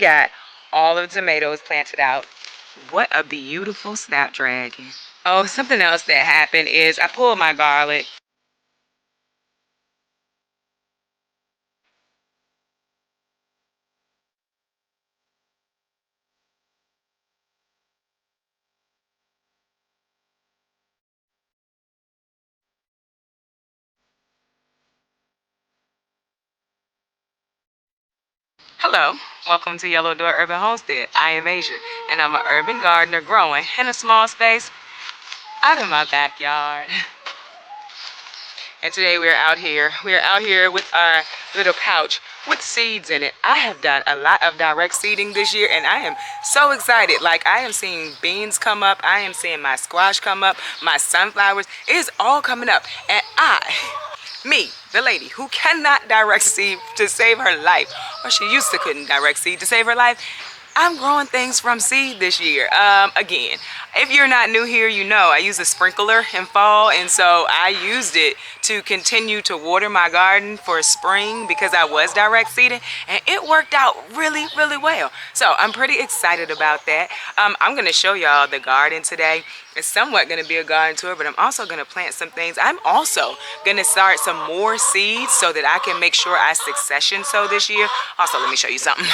got all of the tomatoes planted out. What a beautiful snapdragon. Oh, something else that happened is I pulled my garlic. Hello, welcome to Yellow Door Urban Homestead. I am Asia, and I'm an urban gardener growing in a small space out in my backyard. And today we're out here. We're out here with our little pouch with seeds in it. I have done a lot of direct seeding this year, and I am so excited. Like, I am seeing beans come up. I am seeing my squash come up, my sunflowers. It is all coming up. And me, the lady who cannot direct seed to save her life, or she used to couldn't direct seed to save her life, I'm growing things from seed this year. Again, if you're not new here, you know I use a sprinkler in fall, and so I used it to continue to water my garden for spring because I was direct seeding, and it worked out really, really well. So I'm pretty excited about that. I'm gonna show y'all the garden today. It's somewhat gonna be a garden tour, but I'm also gonna plant some things. I'm also gonna start some more seeds so that I can make sure I succession sow this year. Also, let me show you something.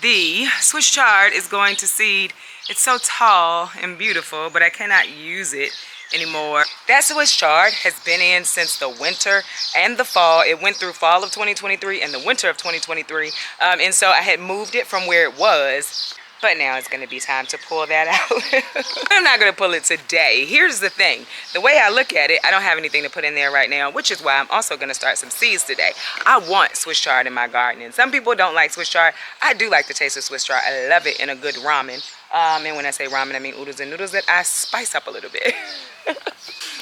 The Swiss chard is going to seed. It's so tall and beautiful, but I cannot use it anymore. That Swiss chard has been in since the winter and the fall. It went through fall of 2023 and the winter of 2023. And so I had moved it from where it was, but now it's going to be time to pull that out. I'm not going to pull it today. Here's the thing. The way I look at it, I don't have anything to put in there right now, which is why I'm also going to start some seeds today. I want Swiss chard in my garden. And some people don't like Swiss chard. I do like the taste of Swiss chard. I love it in a good ramen. And when I say ramen, I mean oodles and noodles that I spice up a little bit.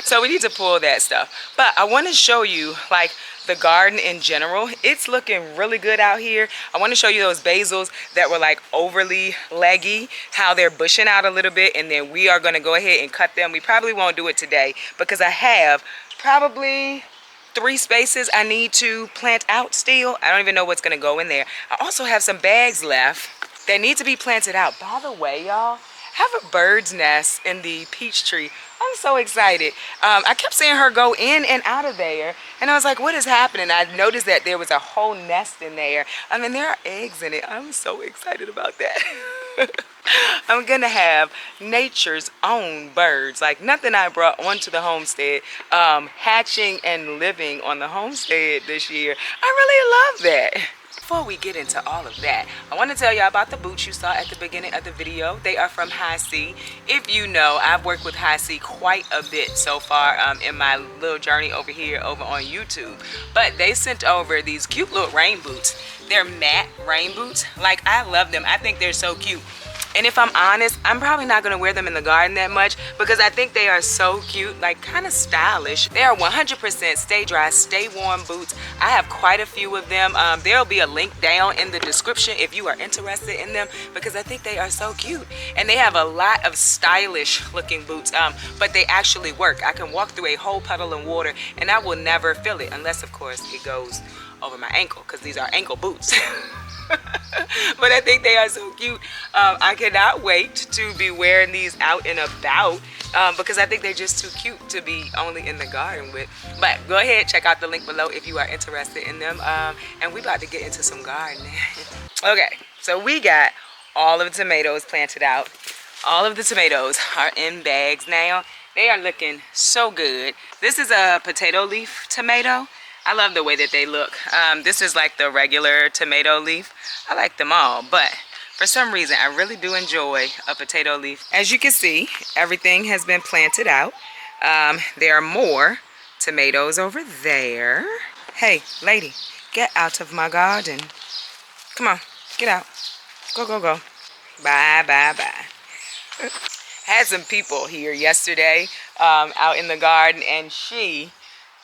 So we need to pull that stuff. But I want to show you, like, the garden in general. It's looking really good out here. I want to show you those basils that were like overly leggy, how they're bushing out a little bit, and then we are going to go ahead and cut them. We probably won't do it today because I have probably 3 spaces I need to plant out still. I don't even know what's going to go in there. I also have some bags left that need to be planted out. By the way, y'all, I have a bird's nest in the peach tree. I'm so excited. I kept seeing her go in and out of there, and I was like, what is happening? I noticed that there was a whole nest in there. I mean, there are eggs in it. I'm so excited about that. I'm gonna have nature's own birds, like nothing I brought onto the homestead, hatching and living on the homestead this year. I really love that. Before we get into all of that, I want to tell y'all about the boots you saw at the beginning of the video. They are from HISEA. If you know, I've worked with HISEA quite a bit so far in my little journey over here over on YouTube. But they sent over these cute little rain boots. They're matte rain boots. Like, I love them. I think they're so cute. And if I'm honest, I'm probably not going to wear them in the garden that much because I think they are so cute, like kind of stylish. They are 100% stay dry, stay warm boots. I have quite a few of them. There'll be a link down in the description if you are interested in them because I think they are so cute. And they have a lot of stylish looking boots, but they actually work. I can walk through a whole puddle of water and I will never feel it unless, of course, it goes over my ankle because these are ankle boots. But I think they are so cute. I cannot wait to be wearing these out and about because I think they're just too cute to be only in the garden with. But go ahead, check out the link below if you are interested in them. And we're about to get into some gardening. Okay, so we got all of the tomatoes planted out. All of the tomatoes are in bags now. They are looking so good. This is a potato leaf tomato. I love the way that they look. This is like the regular tomato leaf. I like them all, but for some reason, I really do enjoy a potato leaf. As you can see, everything has been planted out. There are more tomatoes over there. Hey, lady, get out of my garden. Come on, get out. Go, go, go. Bye, bye, bye. Had some people here yesterday out in the garden, and she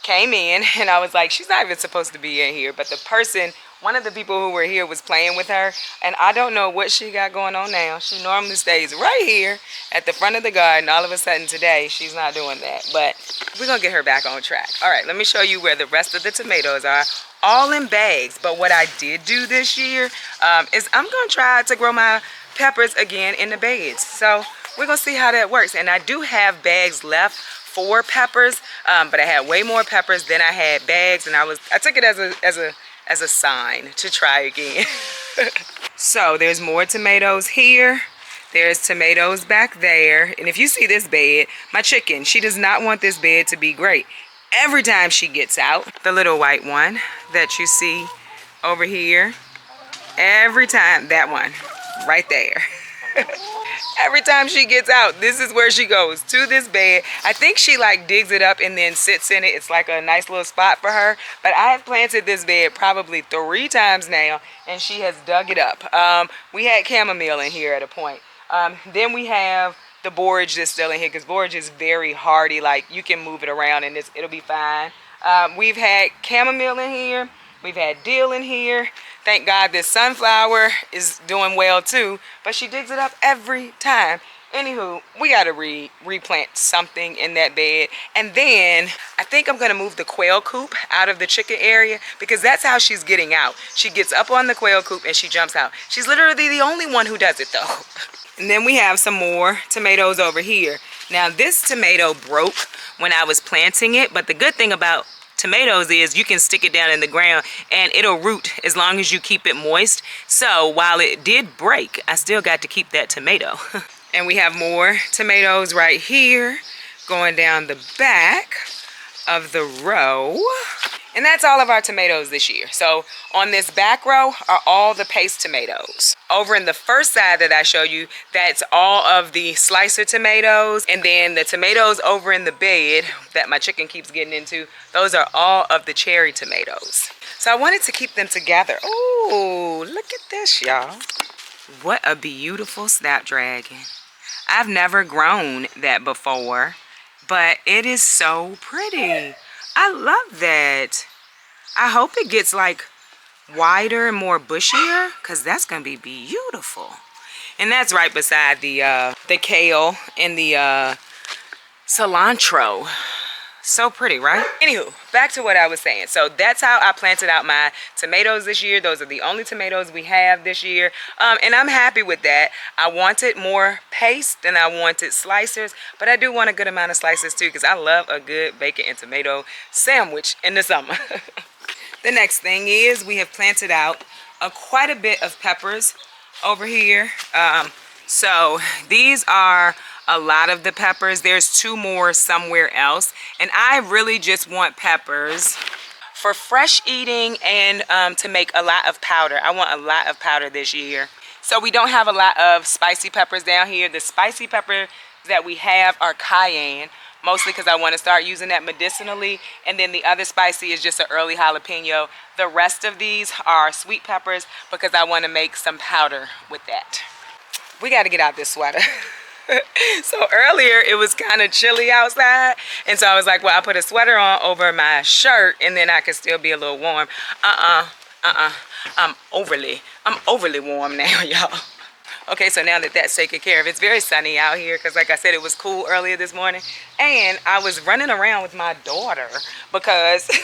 came in and I was like, she's not even supposed to be in here, but the person, one of the people who were here was playing with her, and I don't know what she got going on now. She normally stays right here at the front of the garden. All of a sudden today she's not doing that, but we're gonna get her back on track. All right, let me show you where the rest of the tomatoes are. all in bags. But what I did do this year is I'm gonna try to grow my peppers again in the beds. So we're gonna see how that works. And I do have bags left for peppers, but I had way more peppers than I had bags, and I took it as a sign to try again. So there's more tomatoes here. There's tomatoes back there. And if you see this bed, my chicken, she does not want this bed to be great. Every time she gets out, the little white one that you see over here, every time, that one right there. Every time she gets out, this is where she goes, to this bed. I think she like digs it up and then sits in it. It's like a nice little spot for her. But I have planted this bed probably 3 times now, and she has dug it up. We had chamomile in here at a point. Then we have the borage that's still in here, because borage is very hardy. Like, you can move it around and it'll be fine. We've had chamomile in here. We've had dill in here. Thank God this sunflower is doing well too, but she digs it up every time. Anywho, we gotta replant something in that bed. And then I think I'm gonna move the quail coop out of the chicken area, because that's how she's getting out. She gets up on the quail coop and she jumps out. She's literally the only one who does it though. And then we have some more tomatoes over here. Now this tomato broke when I was planting it, but the good thing about tomatoes is you can stick it down in the ground and it'll root as long as you keep it moist. So while it did break, I still got to keep that tomato. And we have more tomatoes right here going down the back of the row. And that's all of our tomatoes this year. So on this back row are all the paste tomatoes. Over in the first side that I showed you, that's all of the slicer tomatoes. And then the tomatoes over in the bed that my chicken keeps getting into, those are all of the cherry tomatoes. So I wanted to keep them together. Oh, look at this, y'all. What a beautiful snapdragon. I've never grown that before, but it is so pretty. I love that. I hope it gets like wider and more bushier, because that's gonna be beautiful. And that's right beside the kale and the cilantro. So pretty, right? Anywho, back to what I was saying. So that's how I planted out my tomatoes this year. Those are the only tomatoes we have this year. And I'm happy with that. I wanted more paste than I wanted slicers, but I do want a good amount of slices too, because I love a good bacon and tomato sandwich in the summer. The next thing is we have planted out quite a bit of peppers over here. So these are a lot of the peppers. There's 2 more somewhere else, and I really just want peppers for fresh eating and to make a lot of powder. I want a lot of powder this year. So we don't have a lot of spicy peppers down here. The spicy pepper that we have are cayenne, mostly because I want to start using that medicinally, and then the other spicy is just an early jalapeno. The rest of these are sweet peppers because I want to make some powder with that. We got to get out this sweater. So earlier it was kind of chilly outside, and so I was like, well, I put a sweater on over my shirt and then I could still be a little warm. I'm overly warm now, y'all. Okay, so now that that's taken care of, it's very sunny out here because, like I said, it was cool earlier this morning, and I was running around with my daughter because oh,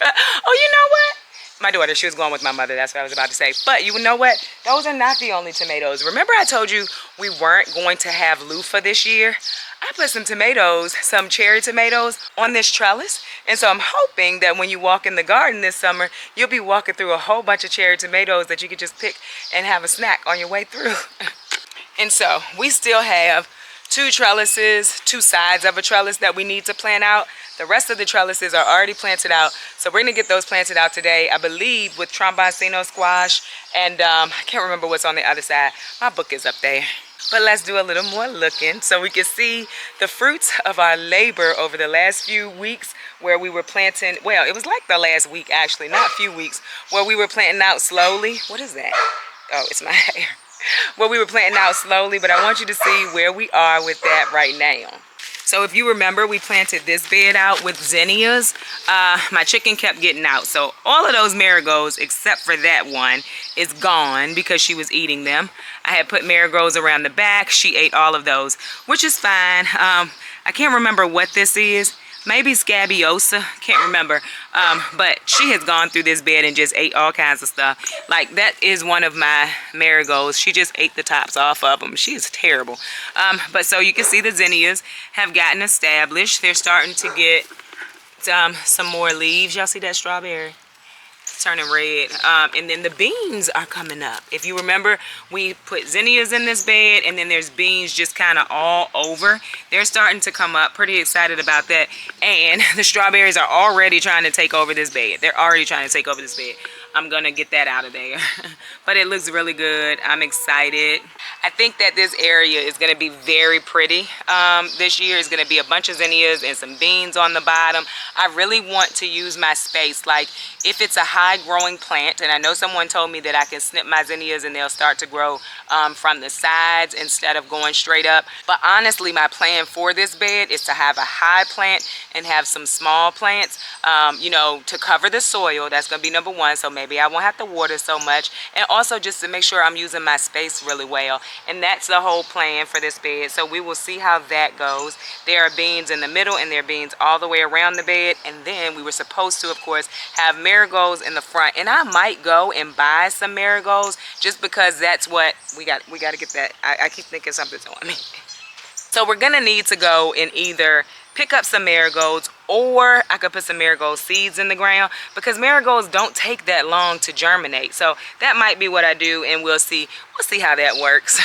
you know what? My daughter, she was going with my mother. That's what I was about to say. But you know what? Those are not the only tomatoes. Remember I told you we weren't going to have loofah this year? I put some tomatoes, some cherry tomatoes on this trellis. And so I'm hoping that when you walk in the garden this summer, you'll be walking through a whole bunch of cherry tomatoes that you could just pick and have a snack on your way through. And so we still have 2 trellises, 2 sides of a trellis that we need to plant out. The rest of the trellises are already planted out, so we're gonna get those planted out today, I believe, with tromboncino squash, and I can't remember what's on the other side. My book is up there. But let's do a little more looking so we can see the fruits of our labor over the last few weeks where we were planting. Well, it was like the last week, actually, not a few weeks, where we were planting out slowly. What is that? Oh, it's my hair. Well, we were planting out slowly, but I want you to see where we are with that right now. So if you remember, we planted this bed out with zinnias. My chicken kept getting out. So all of those marigolds, except for that one, is gone because she was eating them. I had put marigolds around the back. She ate all of those, which is fine. I can't remember what this is. maybe scabiosa, can't remember. But she has gone through this bed and just ate all kinds of stuff. Like, that is one of my marigolds. She just ate the tops off of them. She is terrible. But so you can see the zinnias have gotten established. They're starting to get some more leaves. Y'all see that strawberry? Turning red. And then the beans are coming up. If you remember, we put zinnias in this bed, and then there's beans just kind of all over. They're starting to come up. Pretty excited about that. And the strawberries are already trying to take over this bed. They're already trying to take over this bed. I'm gonna get that out of there. But it looks really good. I'm excited. I think that this area is gonna be very pretty this year. It's gonna be a bunch of zinnias and some beans on the bottom. I really want to use my space. Like, if it's a high growing plant, and I know someone told me that I can snip my zinnias and they'll start to grow from the sides instead of going straight up. But honestly, my plan for this bed is to have a high plant and have some small plants, you know, to cover the soil. That's gonna be number one. So maybe I won't have to water so much, and also just to make sure I'm using my space really well. And that's the whole plan for this bed. So we will see how that goes. There are beans in the middle, and there are beans all the way around the bed. And then we were supposed to, of course, have marigolds in the front. And I might go and buy some marigolds just because that's what we got. We got to get that. I keep thinking something's on me. So we're gonna need to go and either pick up some marigolds, or I could put some marigold seeds in the ground, because marigolds don't take that long to germinate. So that might be what I do, and we'll see how that works.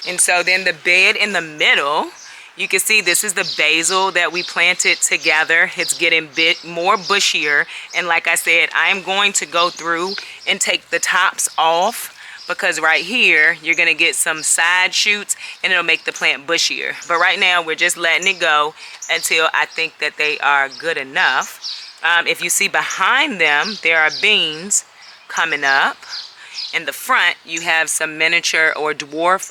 And so then the bed in the middle, you can see this is the basil that we planted together. It's getting a bit more bushier, and like I said, I am going to go through and take the tops off, because right here you're gonna get some side shoots and it'll make the plant bushier. But right now we're just letting it go until I think that they are good enough. If you see behind them, there are beans coming up. In the front, you have some miniature or dwarf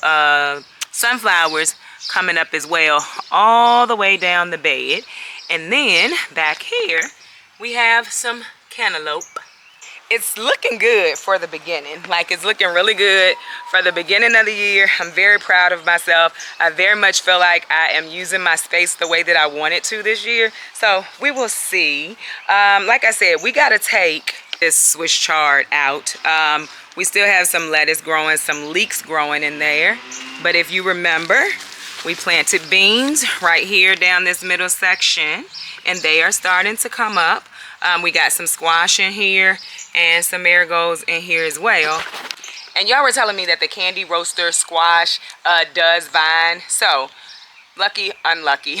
sunflowers coming up as well, all the way down the bed. And then back here we have some cantaloupe. It's looking good for the beginning. Like, it's looking really good for the beginning of the year. I'm very proud of myself. I very much feel like I am using my space the way that I want it to this year. So we will see. Like I said, we got to take this Swiss chard out. We still have some lettuce growing, some leeks growing in there. But if you remember, we planted beans right here down this middle section, and they are starting to come up. We got some squash in here and some marigolds in here as well. And y'all were telling me that the candy roaster squash does vine. So, lucky, unlucky.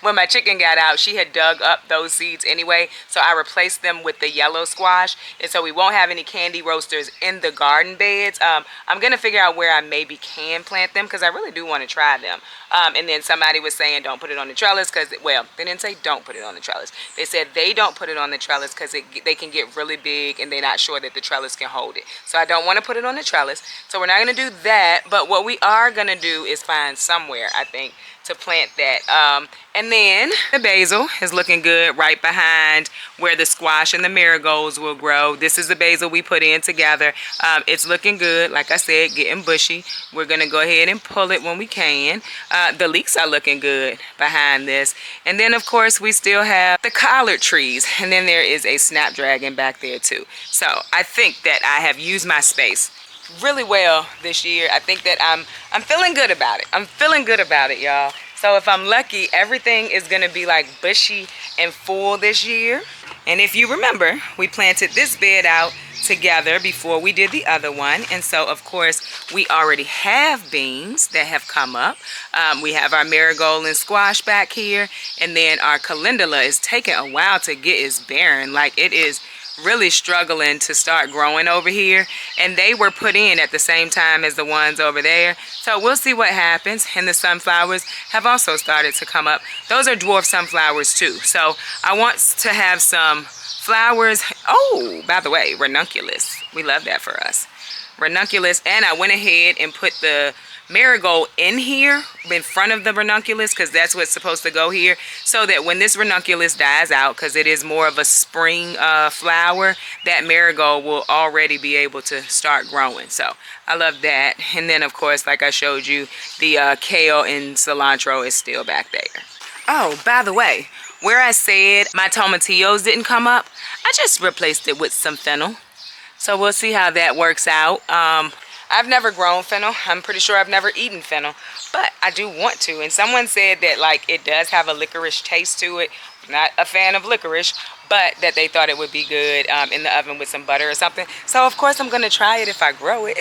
When my chicken got out, she had dug up those seeds anyway, so I replaced them with the yellow squash, and so we won't have any candy roasters in the garden beds. I'm gonna figure out where I maybe can plant them, because I really do want to try them. And then somebody was saying don't put it on the trellis, because, well, they didn't say don't put it on the trellis. They said they don't put it on the trellis because they can get really big and they're not sure that the trellis can hold it. So I don't want to put it on the trellis, so we're not gonna do that. But what we are gonna do is find somewhere, I think, to plant that. And then the basil is looking good right behind where the squash and the marigolds will grow. This is the basil we put in together. It's looking good, like I said, getting bushy. We're gonna go ahead and pull it when we can. The leeks are looking good behind this. And then of course we still have the collard trees, and then there is a snapdragon back there too. So I think that I have used my space really well this year. I think that I'm feeling good about it. I'm feeling good about it, y'all. So if I'm lucky, everything is gonna be like bushy and full this year. And if you remember, we planted this bed out together before we did the other one, and so of course we already have beans that have come up. We have our marigold and squash back here, and then our calendula is taking a while to get its bearing. Like, it is really struggling to start growing over here, and they were put in at the same time as the ones over there. So we'll see what happens. And the sunflowers have also started to come up. Those are dwarf sunflowers too. So I want to have some flowers. Oh, by the way, ranunculus. We love that for us. Ranunculus. And I went ahead and put the marigold in here in front of the ranunculus, because that's what's supposed to go here, so that when this ranunculus dies out, because it is more of a spring flower, that marigold will already be able to start growing. So I love that. And then of course, like I showed you, the kale and cilantro is still back there. Oh, by the way, Where I said my tomatillos didn't come up, I just replaced it with some fennel. So we'll see how that works out. I've never grown fennel. I'm pretty sure I've never eaten fennel, but I do want to. And someone said that like it does have a licorice taste to it. Not a fan of licorice, but that they thought it would be good in the oven with some butter or something. So of course I'm gonna try it if I grow it.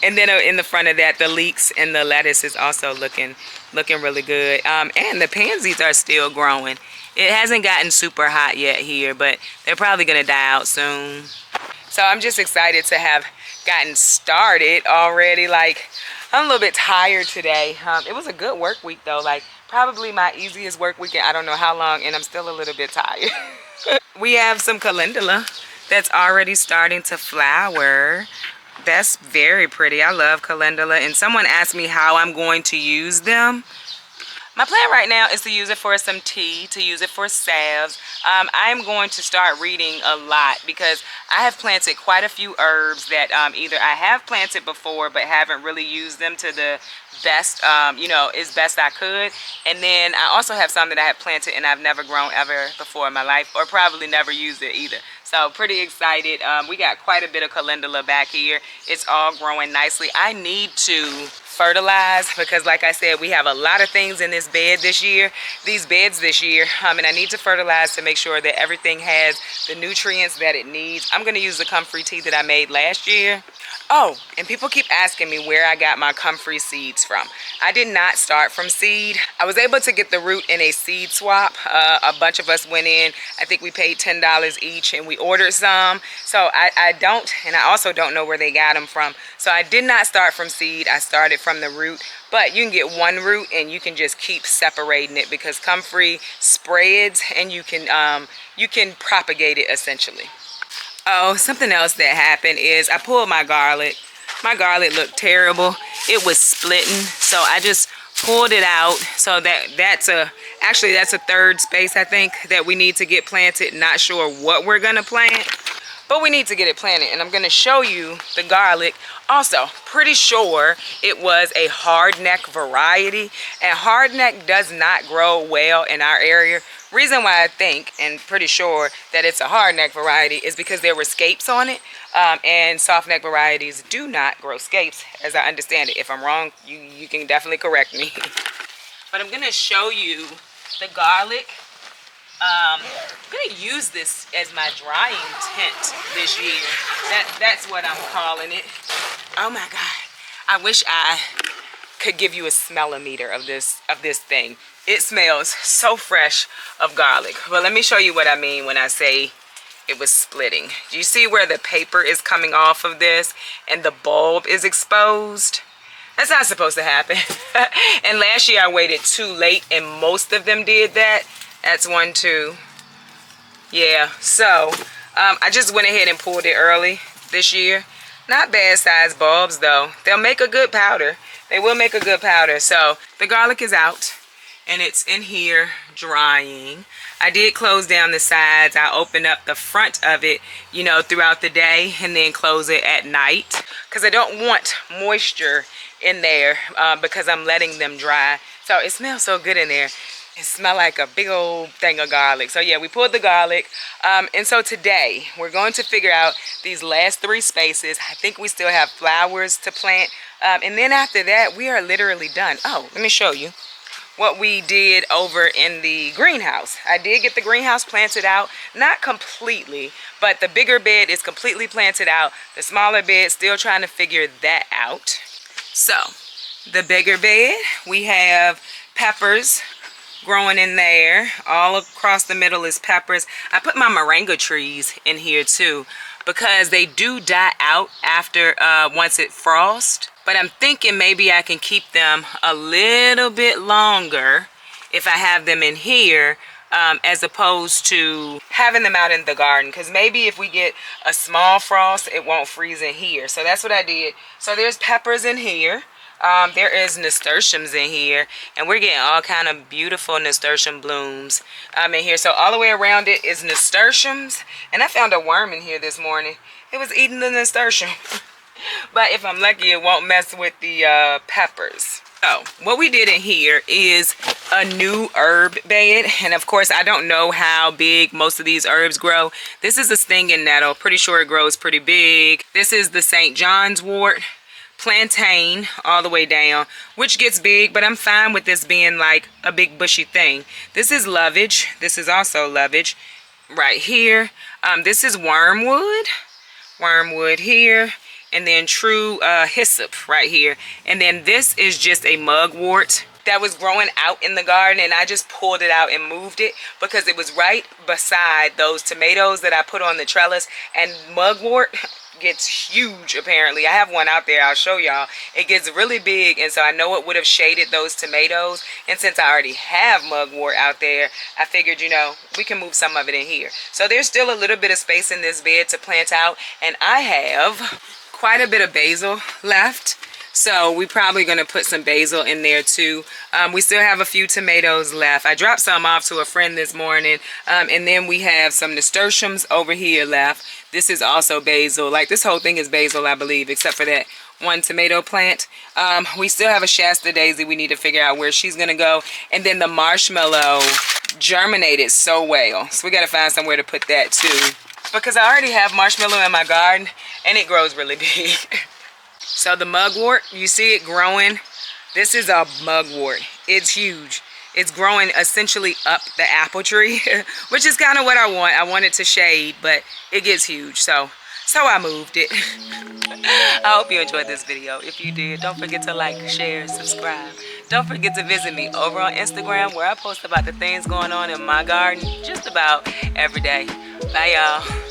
And then in the front of that, the leeks and the lettuce is also looking really good. And the pansies are still growing. It hasn't gotten super hot yet here, but they're probably gonna die out soon. So I'm just excited to have gotten started already. Like, I'm a little bit tired today. It was a good work week though, like probably my easiest work week in I don't know how long, and I'm still a little bit tired. We have some calendula that's already starting to flower. That's very pretty. I love calendula. And someone asked me how I'm going to use them. My plan right now is to use it for some tea, to use it for salves. I'm going to start reading a lot because I have planted quite a few herbs that either I have planted before but haven't really used them to the best, as best I could. And then I also have some that I have planted and I've never grown ever before in my life, or probably never used it either. So pretty excited. We got quite a bit of calendula back here. It's all growing nicely. I need to fertilize because like I said, we have a lot of things in this bed this year, these beds this year, and I need to fertilize to make sure that everything has the nutrients that it needs. I'm going to use the comfrey tea that I made last year. Oh, and people keep asking me where I got my comfrey seeds from. I did not start from seed. I was able to get the root in a seed swap. A bunch of us went in. I think we paid $10 each and we ordered some. So I don't, and I also don't know where they got them from. So I did not start from seed. I started from the root. But you can get one root and you can just keep separating it because comfrey spreads and you can propagate it essentially. Oh, something else that happened is I pulled my garlic. My garlic looked terrible. It was splitting, so I just pulled it out. So that's a third space I think that we need to get planted. Not sure what we're gonna plant, but we need to get it planted. And I'm gonna show you the garlic. Also, pretty sure it was a hardneck variety, and hardneck does not grow well in our area. Reason why I think and pretty sure that it's a hardneck variety is because there were scapes on it, and softneck varieties do not grow scapes, as I understand it. If I'm wrong, you can definitely correct me. But I'm gonna show you the garlic. I'm gonna use this as my drying tent this year. That's what I'm calling it. Oh my God! I wish I could give you a smellometer of this thing. It smells so fresh of garlic. But let me show you what I mean when I say it was splitting. Do you see where the paper is coming off of this and the bulb is exposed? That's not supposed to happen. And last year I waited too late and most of them did that. That's 1, 2. Yeah, so I just went ahead and pulled it early this year. Not bad size bulbs though. They'll make a good powder. They will make a good powder. So the garlic is out and it's in here drying. I did close down the sides. I opened up the front of it, throughout the day and then close it at night because I don't want moisture in there because I'm letting them dry. So it smells so good in there. It smells like a big old thing of garlic. So yeah, we pulled the garlic. And so today we're going to figure out these last 3 spaces. I think we still have flowers to plant. And then after that, we are literally done. Oh, let me show you what we did over in the greenhouse. I did get the greenhouse planted out, not completely, but the bigger bed is completely planted out. The smaller bed, still trying to figure that out. So the bigger bed, we have peppers growing in there. All across the middle is peppers. I put my moringa trees in here too because they do die out after once it frosts. But I'm thinking maybe I can keep them a little bit longer if I have them in here as opposed to having them out in the garden. Because maybe if we get a small frost, it won't freeze in here. So that's what I did. So there's peppers in here. There is nasturtiums in here. And we're getting all kind of beautiful nasturtium blooms in here. So all the way around it is nasturtiums. And I found a worm in here this morning. It was eating the nasturtium. But if I'm lucky, it won't mess with the peppers. So what we did in here is a new herb bed. And of course, I don't know how big most of these herbs grow. This is a stinging nettle. Pretty sure it grows pretty big. This is the St. John's wort. Plantain all the way down, which gets big, but I'm fine with this being like a big bushy thing. This is lovage. This is also lovage right here. This is wormwood here, and then true hyssop right here. And then this is just a mugwort that was growing out in the garden, and I just pulled it out and moved it because it was right beside those tomatoes that I put on the trellis. And mugwort gets huge apparently. I have one out there, I'll show y'all. It gets really big, and so I know it would have shaded those tomatoes, and since I already have mugwort out there, I figured, you know, we can move some of it in here. So there's still a little bit of space in this bed to plant out, and I have quite a bit of basil left. So we're probably going to put some basil in there too. We still have a few tomatoes left. I dropped some off to a friend this morning. And then we have some nasturtiums over here left. This is also basil. Like this whole thing is basil, I believe, except for that one tomato plant. We still have a Shasta daisy. We need to figure out where she's going to go. And then the marshmallow germinated so well. So we got to find somewhere to put that too. Because I already have marshmallow in my garden and it grows really big. So the mugwort, you see it growing. This is a mugwort. It's huge. It's growing essentially up the apple tree, which is kind of what I want. I want it to shade, but it gets huge. So I moved it. I hope you enjoyed this video. If you did, don't forget to like, share, subscribe. Don't forget to visit me over on Instagram where I post about the things going on in my garden just about every day. Bye, y'all.